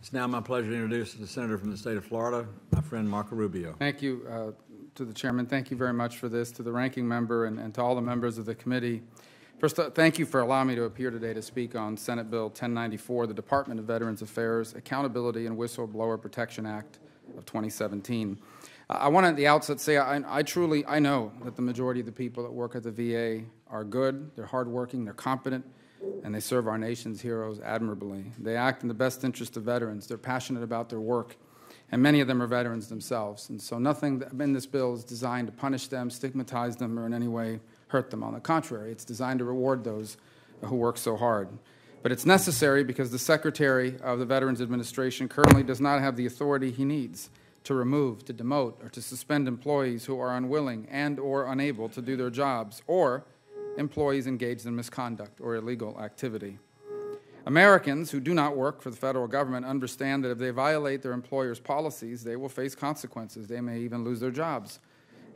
It's now my pleasure to introduce the senator from the state of Florida, my friend Marco Rubio. Thank you to the chairman. Thank you very much for this, to the ranking member and to all the members of the committee. First, thank you for allowing me to appear today to speak on Senate Bill 1094, the Department of Veterans Affairs Accountability and Whistleblower Protection Act of 2017. I want to at the outset say I know that the majority of the people that work at the VA are good, they're hardworking, they're competent, and they serve our nation's heroes admirably. They act in the best interest of veterans. They're passionate about their work, and many of them are veterans themselves. And so nothing in this bill is designed to punish them, stigmatize them, or in any way hurt them. On the contrary, it's designed to reward those who work so hard. But it's necessary because the Secretary of the Veterans Administration currently does not have the authority he needs to remove, to demote, or to suspend employees who are unwilling and or unable to do their jobs, or employees engaged in misconduct or illegal activity. Americans who do not work for the federal government understand that if they violate their employer's policies, they will face consequences. They may even lose their jobs.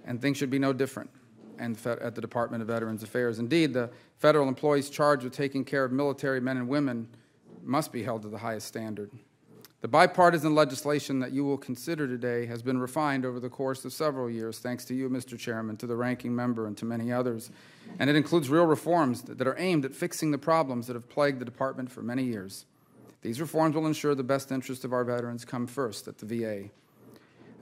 And things should be no different at the Department of Veterans Affairs. Indeed, the federal employees charged with taking care of military men and women must be held to the highest standard. The bipartisan legislation that you will consider today has been refined over the course of several years, thanks to you, Mr. Chairman, to the ranking member, and to many others. And it includes real reforms that are aimed at fixing the problems that have plagued the department for many years. These reforms will ensure the best interests of our veterans come first at the VA.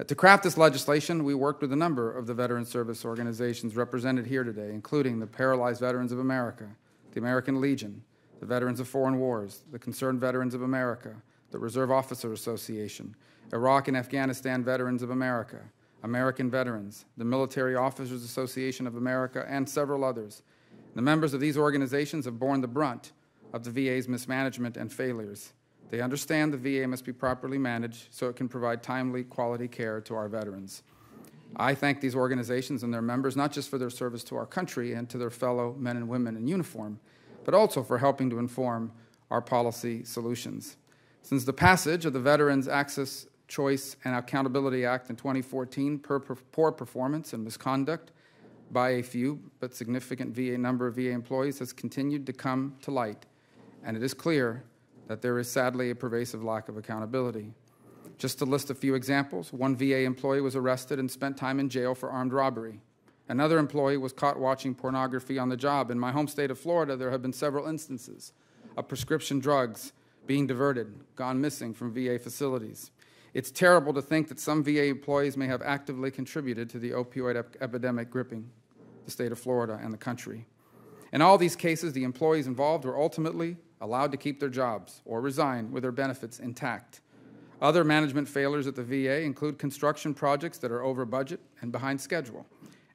To craft this legislation, we worked with a number of the veteran service organizations represented here today, including the Paralyzed Veterans of America, the American Legion, the Veterans of Foreign Wars, the Concerned Veterans of America, the Reserve Officer Association, Iraq and Afghanistan Veterans of America, American Veterans, the Military Officers Association of America, and several others. The members of these organizations have borne the brunt of the VA's mismanagement and failures. They understand the VA must be properly managed so it can provide timely, quality care to our veterans. I thank these organizations and their members not just for their service to our country and to their fellow men and women in uniform, but also for helping to inform our policy solutions. Since the passage of the Veterans Access, Choice, and Accountability Act in 2014, poor performance and misconduct by a few but significant number of VA employees has continued to come to light, and it is clear that there is sadly a pervasive lack of accountability. Just to list a few examples, one VA employee was arrested and spent time in jail for armed robbery. Another employee was caught watching pornography on the job. In my home state of Florida, there have been several instances of prescription drugs being diverted, gone missing from VA facilities. It's terrible to think that some VA employees may have actively contributed to the opioid epidemic gripping the state of Florida and the country. In all these cases, the employees involved were ultimately allowed to keep their jobs or resign with their benefits intact. Other management failures at the VA include construction projects that are over budget and behind schedule,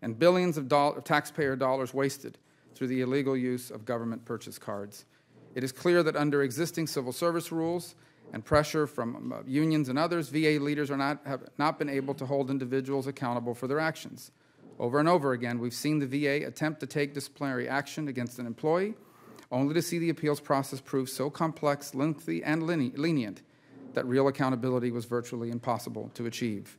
and billions of taxpayer dollars wasted through the illegal use of government purchase cards. It is clear that under existing civil service rules and pressure from unions and others, VA leaders have not been able to hold individuals accountable for their actions. Over and over again, we've seen the VA attempt to take disciplinary action against an employee, only to see the appeals process prove so complex, lengthy, and lenient that real accountability was virtually impossible to achieve.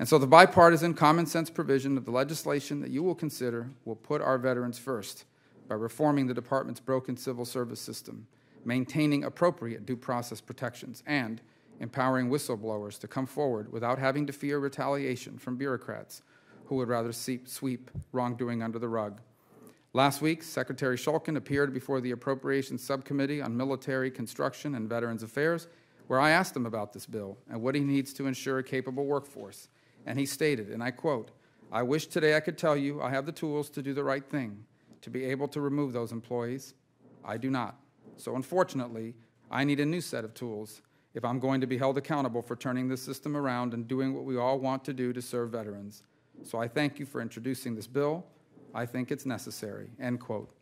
And so the bipartisan common sense provision of the legislation that you will consider will put our veterans first by reforming the department's broken civil service system, maintaining appropriate due process protections, and empowering whistleblowers to come forward without having to fear retaliation from bureaucrats who would rather sweep wrongdoing under the rug. Last week, Secretary Shulkin appeared before the Appropriations Subcommittee on Military Construction and Veterans Affairs, where I asked him about this bill and what he needs to ensure a capable workforce. And he stated, and I quote, "I wish today I could tell you I have the tools to do the right thing, to be able to remove those employees. I do not. So unfortunately, I need a new set of tools if I'm going to be held accountable for turning this system around and doing what we all want to do to serve veterans. So I thank you for introducing this bill. I think it's necessary," end quote.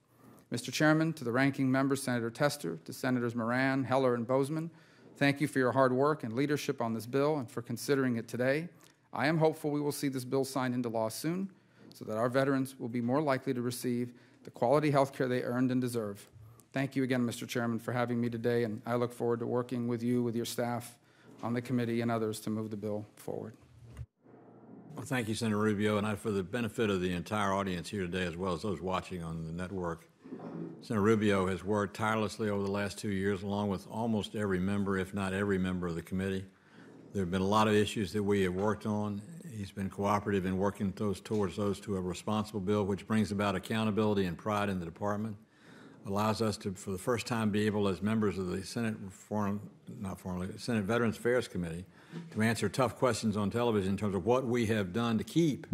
Mr. Chairman, to the ranking member, Senator Tester, to Senators Moran, Heller, and Bozeman, thank you for your hard work and leadership on this bill and for considering it today. I am hopeful we will see this bill signed into law soon so that our veterans will be more likely to receive the quality health care they earned and deserve. Thank you again, Mr. Chairman, for having me today, and I look forward to working with you, with your staff on the committee and others to move the bill forward. Well, thank you, Senator Rubio, and for the benefit of the entire audience here today, as well as those watching on the network, Senator Rubio has worked tirelessly over the last 2 years, along with almost every member, if not every member of the committee. There have been a lot of issues that we have worked on. He's been cooperative in working towards those to a responsible bill, which brings about accountability and pride in the department, allows us to, for the first time, be able, as members of the Senate Senate Veterans Affairs Committee, to answer tough questions on television in terms of what we have done to keep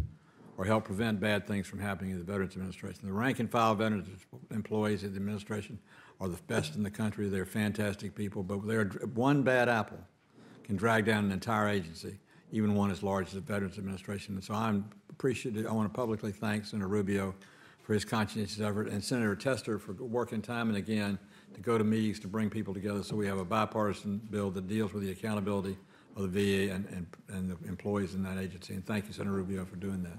or help prevent bad things from happening in the Veterans Administration. The rank and file veterans employees at the administration are the best in the country. They're fantastic people, but one bad apple can drag down an entire agency, even one as large as the Veterans Administration. And so I'm appreciative. I want to publicly thank Senator Rubio for his conscientious effort, and Senator Tester for working time and again to go to meetings to bring people together so we have a bipartisan bill that deals with the accountability of the VA and the employees in that agency. And thank you, Senator Rubio, for doing that.